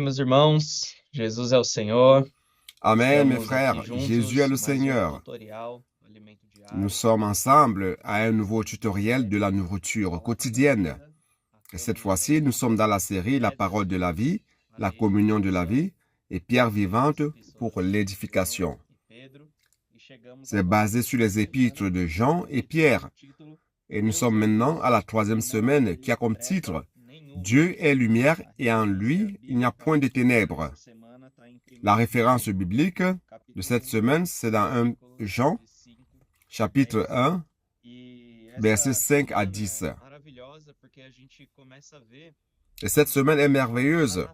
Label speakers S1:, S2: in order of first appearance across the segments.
S1: meus irmãos. Jesus é o Senhor.
S2: Amen, mes
S1: Estamos
S2: frères.
S1: aqui juntos,
S2: Jésus est le
S1: mais
S2: Seigneur.
S1: tutorial, alimento diário.
S2: Nous sommes ensemble à un nouveau tutoriel de la nourriture quotidienne. Et cette fois-ci, nous sommes dans la série La parole de la vie, la communion de la vie et pierre vivante pour l'édification. C'est basé sur les épîtres de Jean et Pierre. Et nous sommes maintenant à la 3e semaine qui a comme titre « Dieu est lumière et en lui, il n'y a point de ténèbres ». La référence biblique de cette semaine, c'est dans 1 Jean, chapitre 1, versets 5 à 10. Et cette semaine est merveilleuse,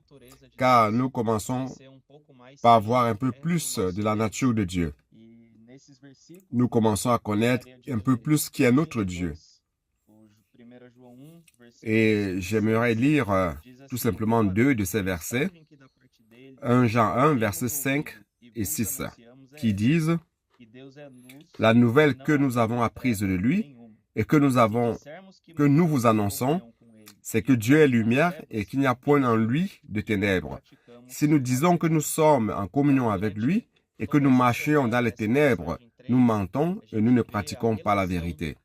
S2: car nous commençons par voir un peu plus de la nature de Dieu. Nous commençons à connaître un peu plus qui est notre Dieu. Et j'aimerais lire tout simplement 2 de ces versets. 1 Jean 1, versets 5 et 6, qui disent « La nouvelle que nous avons apprise de lui et que nous vous annonçons, c'est que Dieu est lumière et qu'il n'y a point en lui de ténèbres. Si nous disons que nous sommes en communion avec lui et que nous marchions dans les ténèbres, nous mentons et nous ne pratiquons pas la vérité. »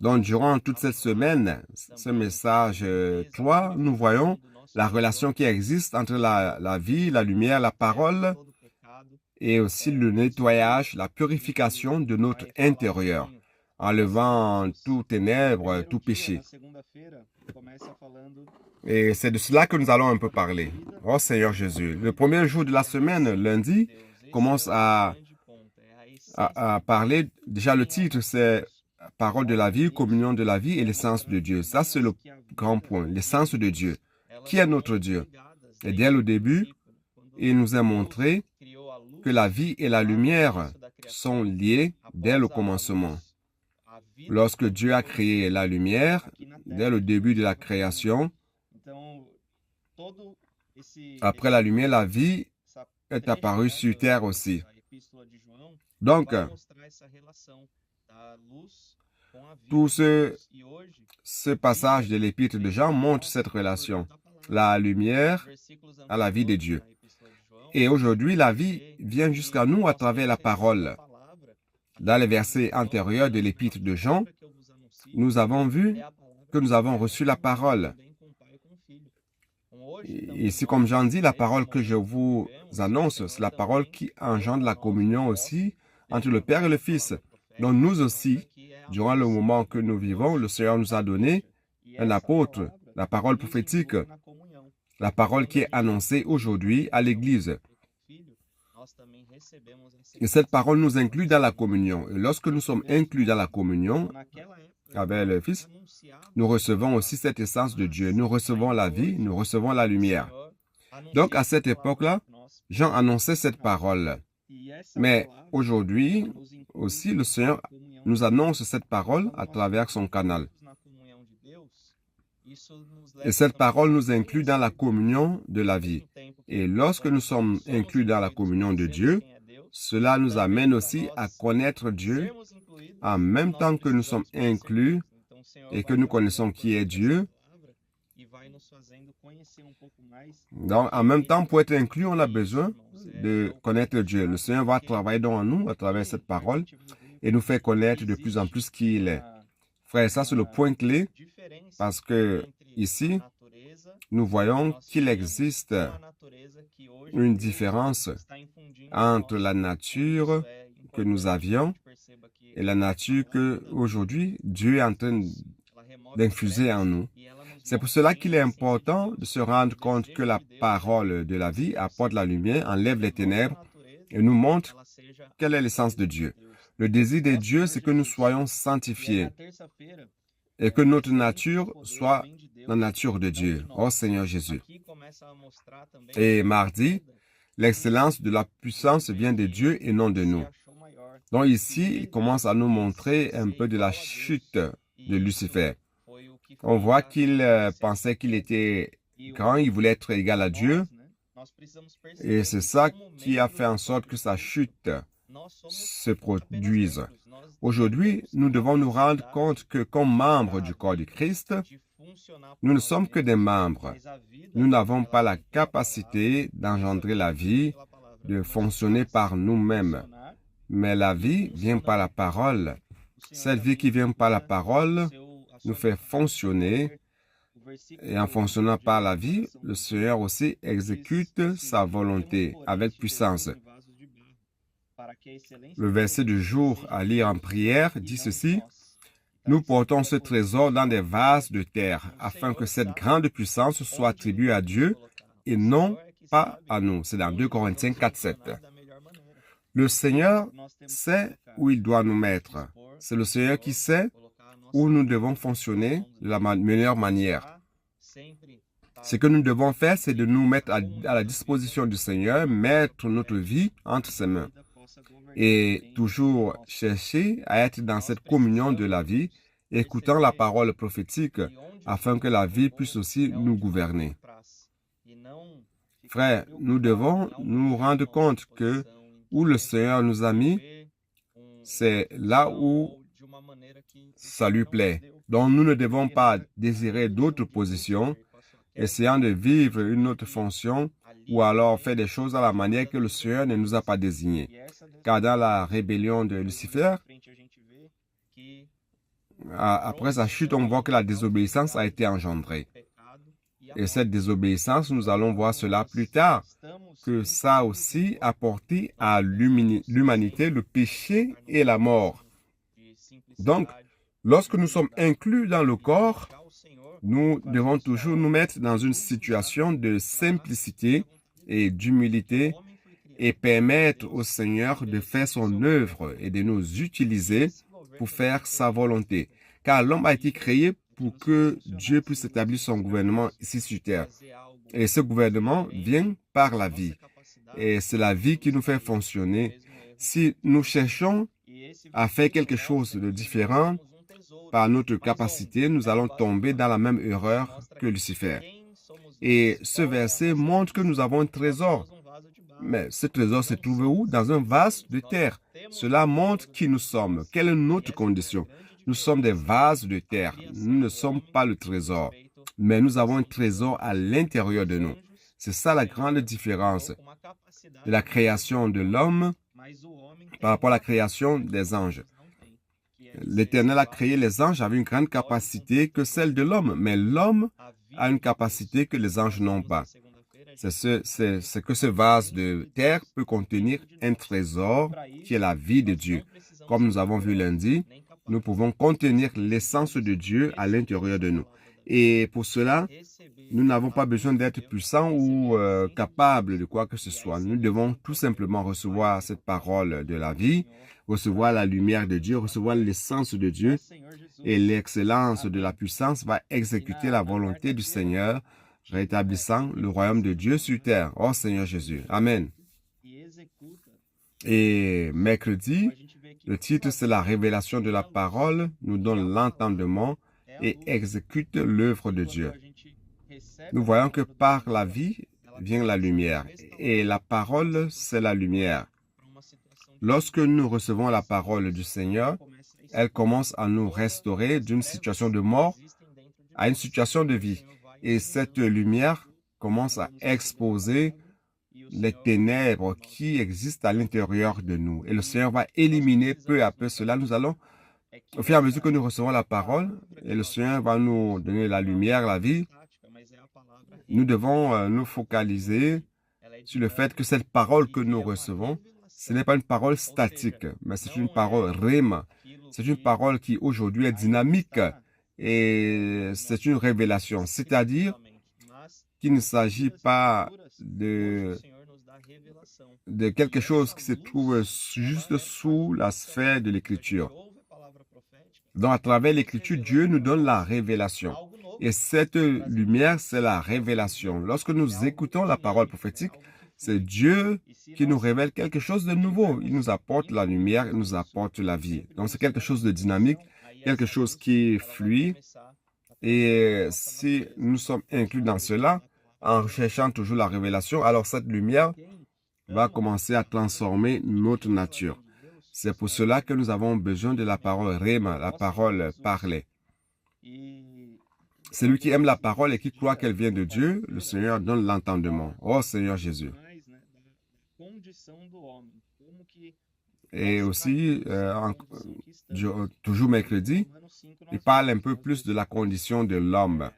S2: Donc, durant toute cette semaine, ce message 3, nous voyons la relation qui existe entre la vie, la lumière, la parole et aussi le nettoyage, la purification de notre intérieur, enlevant tout ténèbre, tout péché. Et c'est de cela que nous allons un peu parler. Oh Seigneur Jésus, le premier jour de la semaine, lundi, commence à parler, déjà le titre c'est Parole de la vie, communion de la vie et l'essence de Dieu. Ça c'est le grand point, l'essence de Dieu. Qui est notre Dieu? Et dès le début, il nous a montré que la vie et la lumière sont liées dès le commencement. Lorsque Dieu a créé la lumière, dès le début de la création, après la lumière, la vie est apparue sur terre aussi. Donc, tout ce passage de l'épître de Jean montre cette relation. La lumière à la vie de Dieu. Et aujourd'hui, la vie vient jusqu'à nous à travers la parole. Dans les versets antérieurs de l'épître de Jean, nous avons vu que nous avons reçu la parole. Ici, comme Jean dit, la parole que je vous annonce, c'est la parole qui engendre la communion aussi entre le Père et le Fils. Donc nous aussi, durant le moment que nous vivons, le Seigneur nous a donné un apôtre, la parole prophétique, la parole qui est annoncée aujourd'hui à l'Église. Et cette parole nous inclut dans la communion. Et lorsque nous sommes inclus dans la communion avec le Fils, nous recevons aussi cette essence de Dieu. Nous recevons la vie, nous recevons la lumière. Donc à cette époque-là, Jean annonçait cette parole. Mais aujourd'hui, aussi, le Seigneur nous annonce cette parole à travers son canal. Et cette parole nous inclut dans la communion de la vie. Et lorsque nous sommes inclus dans la communion de Dieu, cela nous amène aussi à connaître Dieu en même temps que nous sommes inclus et que nous connaissons qui est Dieu. Donc, en même temps, pour être inclus, on a besoin de connaître Dieu. Le Seigneur va travailler dans nous à travers cette parole et nous faire connaître de plus en plus qui il est. Frère, ça c'est le point clé parce que ici, nous voyons qu'il existe une différence entre la nature que nous avions et la nature que aujourd'hui Dieu est en train d'infuser en nous. C'est pour cela qu'il est important de se rendre compte que la parole de la vie apporte la lumière, enlève les ténèbres et nous montre quelle est l'essence de Dieu. Le désir de Dieu, c'est que nous soyons sanctifiés et que notre nature soit la nature de Dieu. Oh Seigneur Jésus. Et mardi, l'excellence de la puissance vient de Dieu et non de nous. Donc ici, il commence à nous montrer un peu de la chute de Lucifer. On voit qu'il pensait qu'il était grand, il voulait être égal à Dieu. Et c'est ça qui a fait en sorte que sa chute se produise. Aujourd'hui, nous devons nous rendre compte que comme membres du corps du Christ, Nous ne sommes que des membres. Nous n'avons pas la capacité d'engendrer la vie, de fonctionner par nous-mêmes. Mais la vie vient par la parole. Cette vie qui vient par la parole nous fait fonctionner. Et en fonctionnant par la vie, le Seigneur aussi exécute sa volonté avec puissance. Le verset du jour à lire en prière dit ceci: nous portons ce trésor dans des vases de terre, afin que cette grande puissance soit attribuée à Dieu et non pas à nous. C'est dans 2 Corinthiens 4:7. Le Seigneur sait où il doit nous mettre. C'est le Seigneur qui sait où nous devons fonctionner de la meilleure manière. Ce que nous devons faire, c'est de nous mettre à la disposition du Seigneur, mettre notre vie entre ses mains et toujours chercher à être dans cette communion de la vie, écoutant la parole prophétique afin que la vie puisse aussi nous gouverner. Frères, nous devons nous rendre compte que où le Seigneur nous a mis, c'est là où ça lui plaît. Donc nous ne devons pas désirer d'autres positions, essayant de vivre une autre fonction ou alors faire des choses à la manière que le Seigneur ne nous a pas désignés. Car dans la rébellion de Lucifer, après sa chute, on voit que la désobéissance a été engendrée. Et cette désobéissance, nous allons voir cela plus tard, que ça aussi a porté à l'humanité le péché et la mort. Donc, lorsque nous sommes inclus dans le corps, nous devons toujours nous mettre dans une situation de simplicité et d'humilité et permettre au Seigneur de faire son œuvre et de nous utiliser pour faire sa volonté. Car l'homme a été créé pour que Dieu puisse établir son gouvernement ici sur terre. Et ce gouvernement vient par la vie. Et c'est la vie qui nous fait fonctionner. Si nous cherchons à faire quelque chose de différent par notre capacité, nous allons tomber dans la même erreur que Lucifer. Et ce verset montre que nous avons un trésor. Mais ce trésor se trouve où? Dans un vase de terre. Cela montre qui nous sommes. Quelle est notre condition? Nous sommes des vases de terre. Nous ne sommes pas le trésor. Mais nous avons un trésor à l'intérieur de nous. C'est ça la grande différence de la création de l'homme par rapport à la création des anges. L'Éternel a créé les anges avec une grande capacité que celle de l'homme, mais l'homme a une capacité que les anges n'ont pas. C'est que ce vase de terre peut contenir un trésor qui est la vie de Dieu. Comme nous avons vu lundi, nous pouvons contenir l'essence de Dieu à l'intérieur de nous. Et pour cela, nous n'avons pas besoin d'être puissants ou capables de quoi que ce soit. Nous devons tout simplement recevoir cette parole de la vie, recevoir la lumière de Dieu, recevoir l'essence de Dieu, et l'excellence de la puissance va exécuter la volonté du Seigneur, rétablissant le royaume de Dieu sur terre. Oh Seigneur Jésus. Amen. Et mercredi, le titre c'est la révélation de la parole, nous donne l'entendement et exécute l'œuvre de Dieu. Nous voyons que par la vie vient la lumière et la parole c'est la lumière. Lorsque nous recevons la parole du Seigneur, elle commence à nous restaurer d'une situation de mort à une situation de vie. Et cette lumière commence à exposer les ténèbres qui existent à l'intérieur de nous. Et le Seigneur va éliminer peu à peu cela. Nous allons, au fur et à mesure que nous recevons la parole, et le Seigneur va nous donner la lumière, la vie, nous devons nous focaliser sur le fait que cette parole que nous recevons, ce n'est pas une parole statique, mais c'est une parole rhéma. C'est une parole qui aujourd'hui est dynamique et c'est une révélation. C'est-à-dire qu'il ne s'agit pas de quelque chose qui se trouve juste sous la sphère de l'Écriture. Donc, à travers l'Écriture, Dieu nous donne la révélation. Et cette lumière, c'est la révélation. Lorsque nous écoutons la parole prophétique, c'est Dieu qui nous révèle quelque chose de nouveau. Il nous apporte la lumière, il nous apporte la vie. Donc, c'est quelque chose de dynamique, quelque chose qui fluide. Et si nous sommes inclus dans cela, en recherchant toujours la révélation, alors cette lumière va commencer à transformer notre nature. C'est pour cela que nous avons besoin de la parole rhéma, la parole parlée. Celui qui aime la parole et qui croit qu'elle vient de Dieu, le Seigneur donne l'entendement. Oh Seigneur Jésus. Et aussi, toujours mercredi, il parle un peu plus de la condition de l'homme.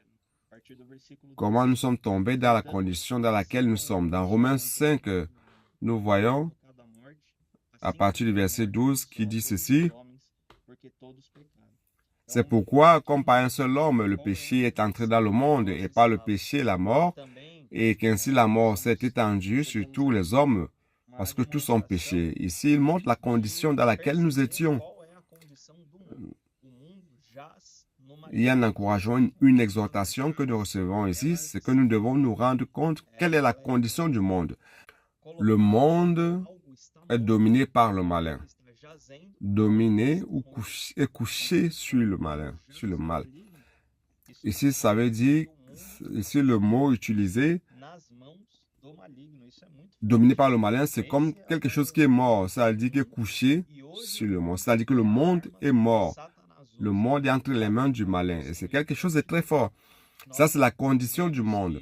S2: Comment nous sommes tombés dans la condition dans laquelle nous sommes. Dans Romains 5, nous voyons, à partir du verset 12, qui dit ceci. C'est pourquoi, comme par un seul homme, le péché est entré dans le monde, et par le péché, la mort, et qu'ainsi la mort s'est étendue sur tous les hommes, parce que tous ont péché. Ici, il montre la condition dans laquelle nous étions. Il y a un encouragement, une exhortation que nous recevons ici, c'est que nous devons nous rendre compte quelle est la condition du monde. Le monde est dominé par le malin. Dominé ou couché sur le malin, sur le mal. Ici, ça veut dire, ici le mot utilisé, dominé par le malin, c'est comme quelque chose qui est mort. Ça veut dire qu'il est couché sur le monde. Ça veut dire que le monde est mort. Le monde est entre les mains du malin. Et c'est quelque chose de très fort. Ça, c'est la condition du monde.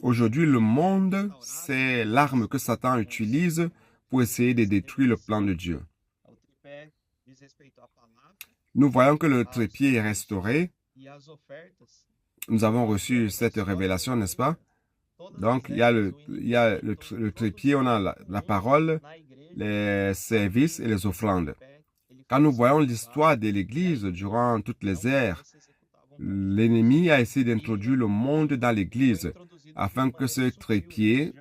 S2: Aujourd'hui, le monde, c'est l'arme que Satan utilise pour essayer de détruire le plan de Dieu. Nous voyons que le trépied est restauré. Nous avons reçu cette révélation, n'est-ce pas? Donc, il y a le trépied, on a la parole, les services et les offrandes. Quand nous voyons l'histoire de l'Église durant toutes les ères, l'ennemi a essayé d'introduire le monde dans l'Église afin que ce trépied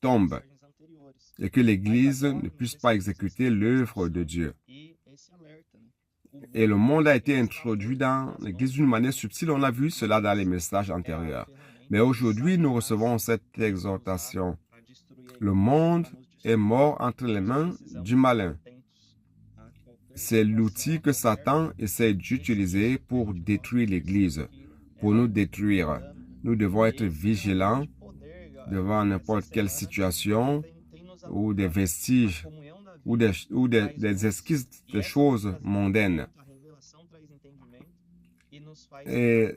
S2: tombe et que l'Église ne puisse pas exécuter l'œuvre de Dieu. Et le monde a été introduit dans l'Église d'une manière subtile. On a vu cela dans les messages antérieurs. Mais aujourd'hui, nous recevons cette exhortation. Le monde est mort entre les mains du malin. C'est l'outil que Satan essaie d'utiliser pour détruire l'Église, pour nous détruire. Nous devons être vigilants devant n'importe quelle situation ou des vestiges ou des esquisses de choses mondaines. Et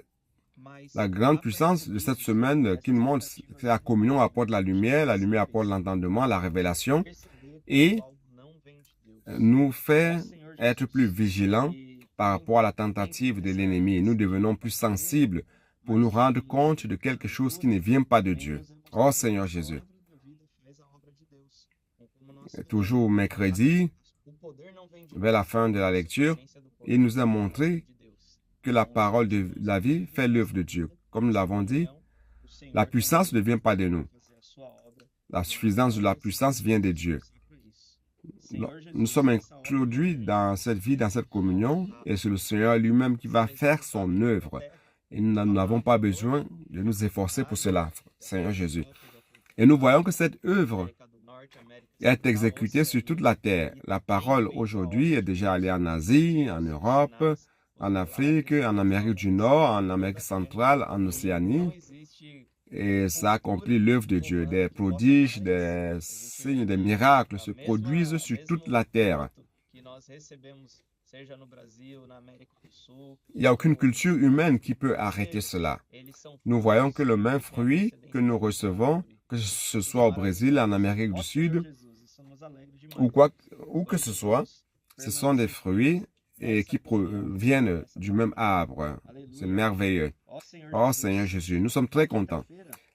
S2: la grande puissance de cette semaine qui nous montre, c'est la communion apporte la lumière apporte l'entendement, la révélation, et nous fait être plus vigilants par rapport à la tentative de l'ennemi. Nous devenons plus sensibles pour nous rendre compte de quelque chose qui ne vient pas de Dieu. Oh Seigneur Jésus. Et toujours mercredi, vers la fin de la lecture, il nous a montré que la parole de la vie fait l'œuvre de Dieu. Comme nous l'avons dit, la puissance ne vient pas de nous. La suffisance de la puissance vient de Dieu. Nous sommes introduits dans cette vie, dans cette communion, et c'est le Seigneur lui-même qui va faire son œuvre. Et nous n'avons pas besoin de nous efforcer pour cela, Seigneur Jésus. Et nous voyons que cette œuvre est exécutée sur toute la terre. La parole aujourd'hui est déjà allée en Asie, en Europe, en Afrique, en Amérique du Nord, en Amérique centrale, en Océanie. Et ça accomplit l'œuvre de Dieu. Des prodiges, des signes, des miracles se produisent sur toute la terre. Il n'y a aucune culture humaine qui peut arrêter cela. Nous voyons que le même fruit que nous recevons, que ce soit au Brésil, en Amérique du Sud, ou que ce soit, ce sont des fruits qui proviennent du même arbre. C'est merveilleux. Oh Seigneur Jésus, nous sommes très contents.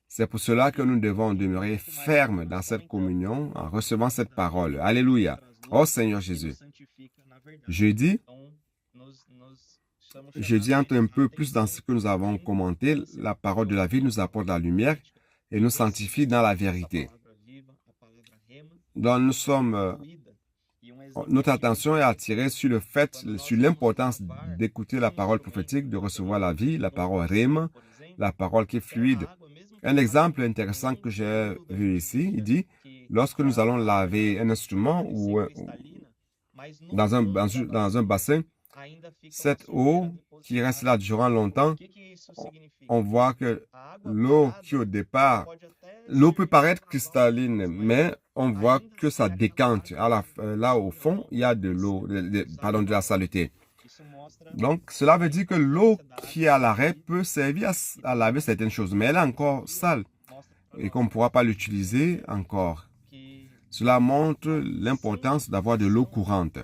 S2: C'est pour cela que nous devons demeurer fermes dans cette communion en recevant cette parole. Alléluia. Oh Seigneur Jésus. Jeudi, entre un peu plus dans ce que nous avons commenté. La parole de la vie nous apporte la lumière et nous sanctifie dans la vérité. Donc notre attention est attirée sur l'importance d'écouter la parole prophétique, de recevoir la vie, la parole rhéma, la parole qui est fluide. Un exemple intéressant que j'ai vu ici, il dit, lorsque nous allons laver un instrument ou dans un bassin, cette eau qui reste là durant longtemps, on voit que l'eau qui au départ, l'eau peut paraître cristalline, mais on voit que ça décante. Là au fond, il y a de l'eau, de la saleté. Donc, cela veut dire que l'eau qui est à l'arrêt peut servir à laver certaines choses, mais elle est encore sale et qu'on ne pourra pas l'utiliser encore. Cela montre l'importance d'avoir de l'eau courante.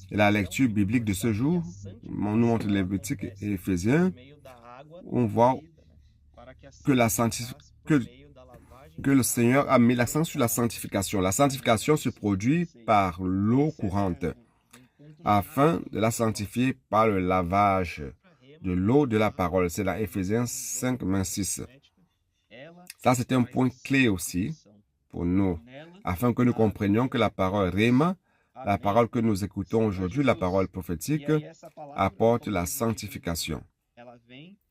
S2: Et la lecture biblique de ce jour nous montre Lévitique et Éphésiens. On voit que le Seigneur a mis l'accent sur la sanctification. La sanctification se produit par l'eau courante, afin de la sanctifier par le lavage de l'eau de la parole. C'est dans Éphésiens 5, 26. Ça, c'est un point clé aussi pour nous, afin que nous comprenions que la parole Réma, la parole que nous écoutons aujourd'hui, la parole prophétique, apporte la sanctification,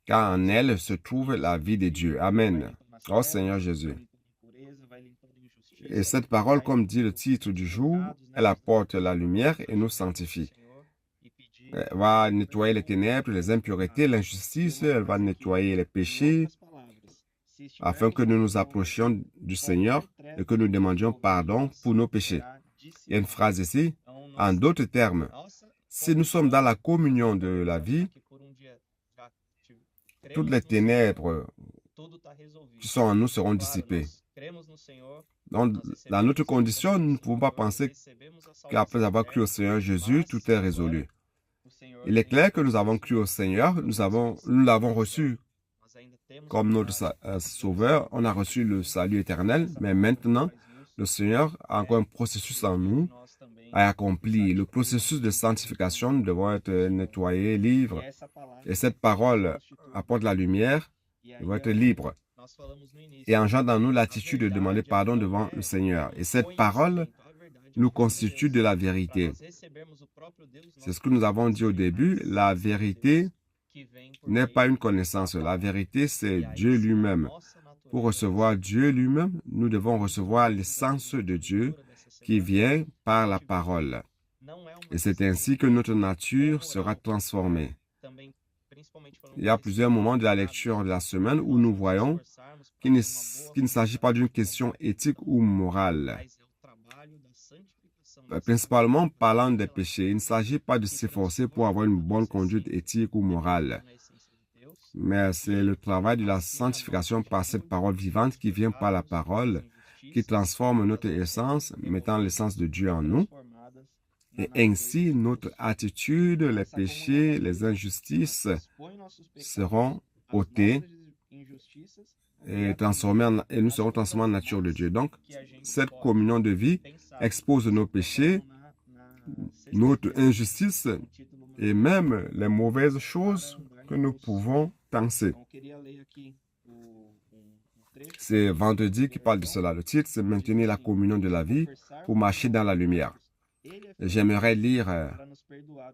S2: car en elle se trouve la vie de Dieu. Amen. Oh Seigneur Jésus. Et cette parole, comme dit le titre du jour, elle apporte la lumière et nous sanctifie. Elle va nettoyer les ténèbres, les impuretés, l'injustice, elle va nettoyer les péchés, afin que nous nous approchions du Seigneur et que nous demandions pardon pour nos péchés. Il y a une phrase ici, en d'autres termes, si nous sommes dans la communion de la vie, toutes les ténèbres qui sont en nous seront dissipées. Donc, dans notre condition, nous ne pouvons pas penser qu'après avoir cru au Seigneur Jésus, tout est résolu. Il est clair que nous avons cru au Seigneur, nous l'avons reçu comme notre Sauveur, on a reçu le salut éternel, mais maintenant, le Seigneur a encore un processus en nous à accomplir. Le processus de sanctification, nous devons être nettoyés, libres. Et cette parole apporte la lumière, nous devons être libres. Et engendre en nous l'attitude de demander pardon devant le Seigneur. Et cette parole nous constitue de la vérité. C'est ce que nous avons dit au début, la vérité n'est pas une connaissance. La vérité, c'est Dieu lui-même. Pour recevoir Dieu lui-même, nous devons recevoir l'essence de Dieu qui vient par la parole. Et c'est ainsi que notre nature sera transformée. Il y a plusieurs moments de la lecture de la semaine où nous voyons qu'il ne s'agit pas d'une question éthique ou morale. Principalement parlant des péchés, il ne s'agit pas de s'efforcer pour avoir une bonne conduite éthique ou morale. Mais c'est le travail de la sanctification par cette parole vivante qui vient par la parole, qui transforme notre essence, mettant l'essence de Dieu en nous. Et ainsi, notre attitude, les péchés, les injustices seront ôtés et nous serons transformés en nature de Dieu. Donc, cette communion de vie expose nos péchés, notre injustice et même les mauvaises choses que nous pouvons penser. C'est vendredi qui parle de cela. Le titre, c'est « Maintenir la communion de la vie pour marcher dans la lumière ». J'aimerais lire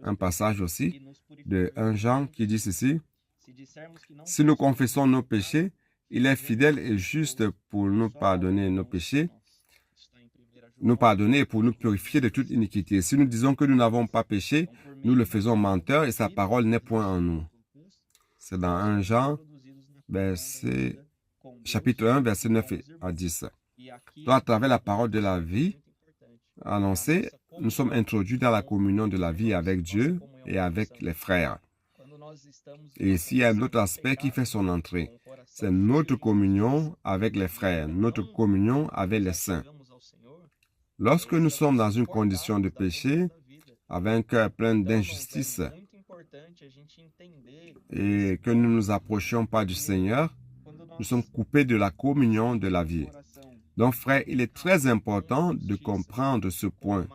S2: un passage aussi de 1 Jean qui dit ceci. « Si nous confessons nos péchés, il est fidèle et juste pour nous pardonner nos péchés, nous pardonner et pour nous purifier de toute iniquité. Si nous disons que nous n'avons pas péché, nous le faisons menteur et sa parole n'est point en nous. » C'est dans 1 Jean, chapitre 1, verset 9 à 10. Donc, à travers la parole de la vie annoncée, nous sommes introduits dans la communion de la vie avec Dieu et avec les frères. Et ici, il y a un autre aspect qui fait son entrée. C'est notre communion avec les frères, notre communion avec les saints. Lorsque nous sommes dans une condition de péché, avec un cœur plein d'injustice, et que nous ne nous approchions pas du Seigneur, nous sommes coupés de la communion de la vie. Donc, frère, il est très important de comprendre ce point.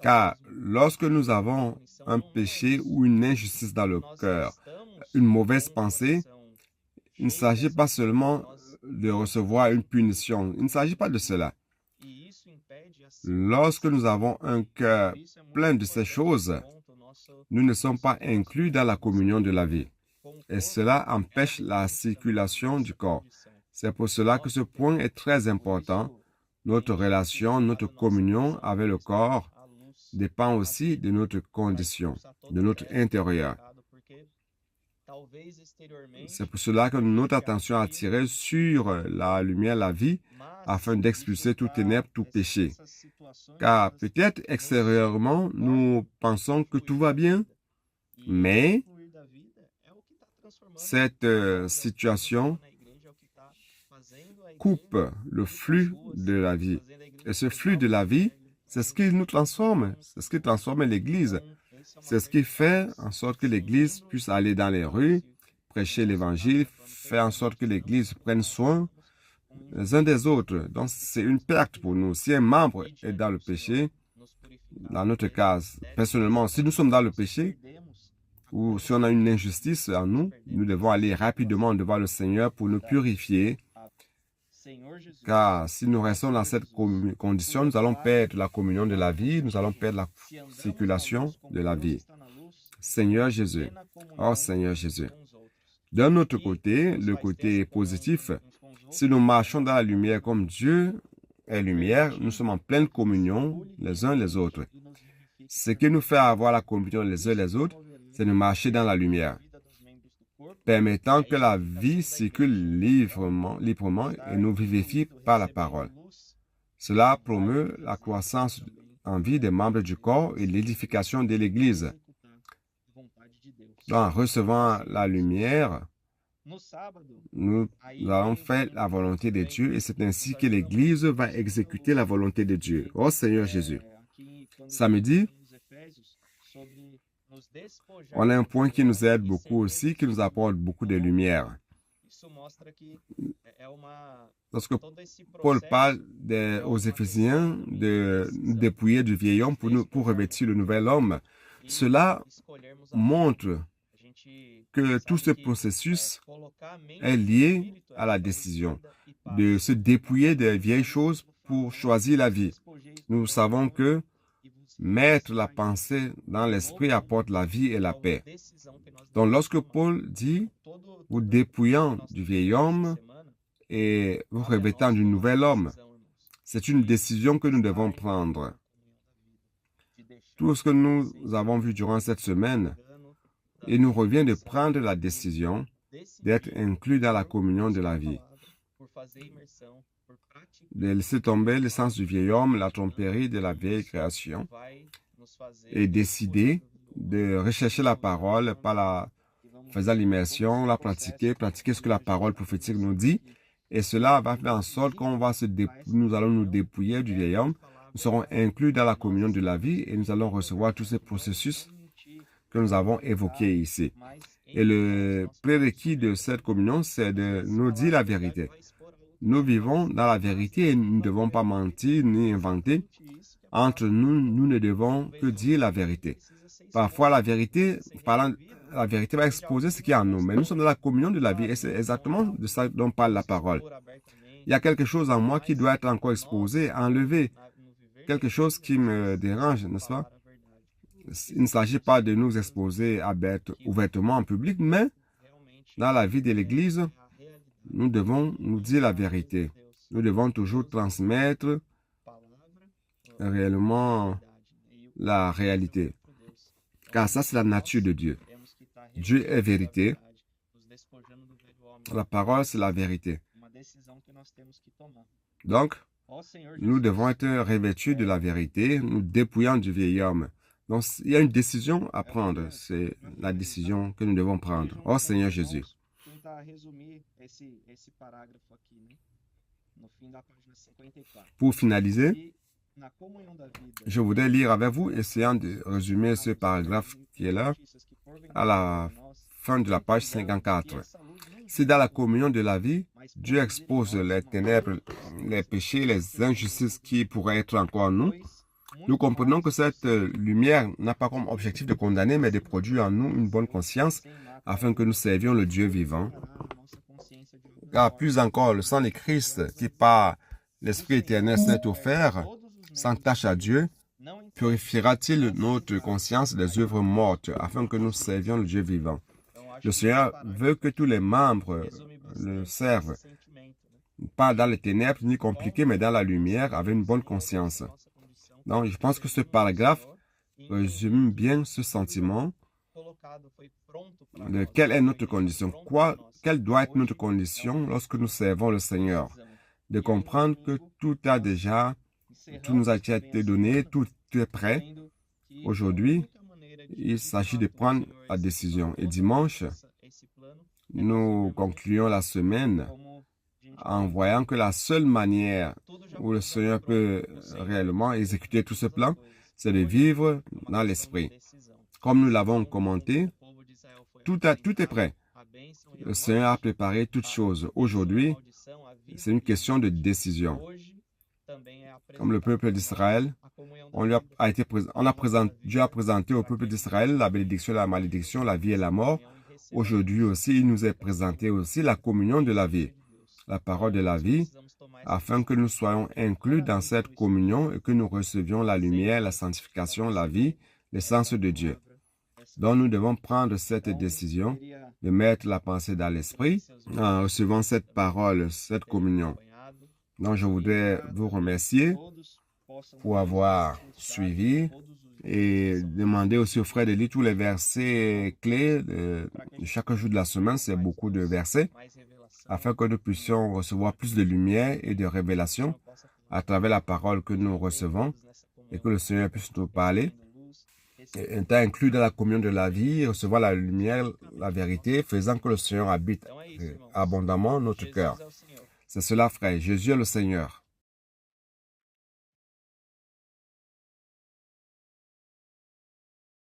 S2: Car lorsque nous avons un péché ou une injustice dans le cœur, une mauvaise pensée, il ne s'agit pas seulement de recevoir une punition. Il ne s'agit pas de cela. Lorsque nous avons un cœur plein de ces choses, nous ne sommes pas inclus dans la communion de la vie. Et cela empêche la circulation du corps. C'est pour cela que ce point est très important. Notre relation, notre communion avec le corps dépend aussi de notre condition, de notre intérieur. C'est pour cela que notre attention est attirée sur la lumière, la vie, afin d'expulser tout ténèbre, tout péché. Car peut-être extérieurement, nous pensons que tout va bien, mais cette situation coupe le flux de la vie. Et ce flux de la vie, c'est ce qui nous transforme, c'est ce qui transforme l'Église. C'est ce qui fait en sorte que l'Église puisse aller dans les rues, prêcher l'Évangile, faire en sorte que l'Église prenne soin les uns des autres. Donc, c'est une perte pour nous. Si un membre est dans le péché, dans notre cas, personnellement, si nous sommes dans le péché, ou si on a une injustice en nous, nous devons aller rapidement devant le Seigneur pour nous purifier. Car si nous restons dans cette condition, nous allons perdre la communion de la vie, nous allons perdre la circulation de la vie. Seigneur Jésus, oh Seigneur Jésus. D'un autre côté, le côté positif, si nous marchons dans la lumière comme Dieu est lumière, nous sommes en pleine communion les uns les autres. Ce qui nous fait avoir la communion les uns les autres, c'est de marcher dans la lumière, permettant que la vie circule librement et nous vivifie par la parole. Cela promeut la croissance en vie des membres du corps et l'édification de l'Église. En recevant la lumière, nous allons faire la volonté de Dieu et c'est ainsi que l'Église va exécuter la volonté de Dieu. Oh Seigneur Jésus. Samedi, on a un point qui nous aide beaucoup aussi, qui nous apporte beaucoup de lumière. Lorsque Paul parle aux Éphésiens de nous dépouiller du vieil homme pour revêtir le nouvel homme, cela montre que tout ce processus est lié à la décision de se dépouiller des vieilles choses pour choisir la vie. Nous savons que mettre la pensée dans l'esprit apporte la vie et la paix. Donc lorsque Paul dit, vous dépouillant du vieil homme et vous revêtant du nouvel homme, c'est une décision que nous devons prendre. Tout ce que nous avons vu durant cette semaine, il nous revient de prendre la décision d'être inclus dans la communion de la vie, de laisser tomber l'essence du vieil homme, la tromperie de la vieille création, et décider de rechercher la parole par la faisant l'immersion, la pratiquer ce que la parole prophétique nous dit, et cela va faire en sorte qu'on va nous allons nous dépouiller du vieil homme, nous serons inclus dans la communion de la vie et nous allons recevoir tous ces processus que nous avons évoqués ici. Et le prérequis de cette communion, c'est de nous dire la vérité. Nous vivons dans la vérité et nous ne devons pas mentir ni inventer. Entre nous, nous ne devons que dire la vérité. Parfois, la vérité va exposer ce qui est en nous, mais nous sommes dans la communion de la vie et c'est exactement de ça dont parle la parole. Il y a quelque chose en moi qui doit être encore exposé, enlevé, quelque chose qui me dérange, n'est-ce pas? Il ne s'agit pas de nous exposer ouvertement en public, mais dans la vie de l'Église, nous devons nous dire la vérité. Nous devons toujours transmettre réellement la réalité. Car ça, c'est la nature de Dieu. Dieu est vérité. La parole, c'est la vérité. Donc, nous devons être revêtus de la vérité, nous dépouillant du vieil homme. Donc, il y a une décision à prendre. C'est la décision que nous devons prendre. Oh Seigneur Jésus. Pour finaliser, je voudrais lire avec vous, essayant de résumer ce paragraphe qui est là, à la fin de la page 54. Si dans la communion de la vie, Dieu expose les ténèbres, les péchés, les injustices qui pourraient être encore en nous, nous comprenons que cette lumière n'a pas comme objectif de condamner, mais de produire en nous une bonne conscience afin que nous servions le Dieu vivant. Car plus encore, le sang de Christ qui par l'Esprit éternel s'est offert, sans tâche à Dieu, purifiera-t-il notre conscience des œuvres mortes afin que nous servions le Dieu vivant? Le Seigneur veut que tous les membres le servent, pas dans les ténèbres ni compliqués, mais dans la lumière, avec une bonne conscience. Donc, je pense que ce paragraphe résume bien ce sentiment de quelle est notre condition, quelle doit être notre condition lorsque nous servons le Seigneur, de comprendre que tout a déjà tout nous a été donné, tout est prêt. Aujourd'hui, il s'agit de prendre la décision. Et dimanche, nous concluons la semaine en voyant que la seule manière où le Seigneur peut réellement exécuter tout ce plan, c'est de vivre dans l'Esprit. Comme nous l'avons commenté, tout est prêt. Le Seigneur a préparé toutes choses. Aujourd'hui, c'est une question de décision. Comme le peuple d'Israël, Dieu a présenté au peuple d'Israël la bénédiction et la malédiction, la vie et la mort. Aujourd'hui aussi, il nous est présenté aussi la communion de la vie, la parole de la vie, afin que nous soyons inclus dans cette communion et que nous recevions la lumière, la sanctification, la vie, l'essence de Dieu. Donc nous devons prendre cette décision de mettre la pensée dans l'esprit en recevant cette parole, cette communion. Donc je voudrais vous remercier pour avoir suivi et demander aussi aux frères de lire tous les versets clés de chaque jour de la semaine. C'est beaucoup de versets afin que nous puissions recevoir plus de lumière et de révélation à travers la parole que nous recevons et que le Seigneur puisse nous parler. Étant inclus dans la communion de la vie, recevoir la lumière, la vérité, faisant que le Seigneur habite abondamment notre cœur. C'est cela, frère. Jésus est le Seigneur.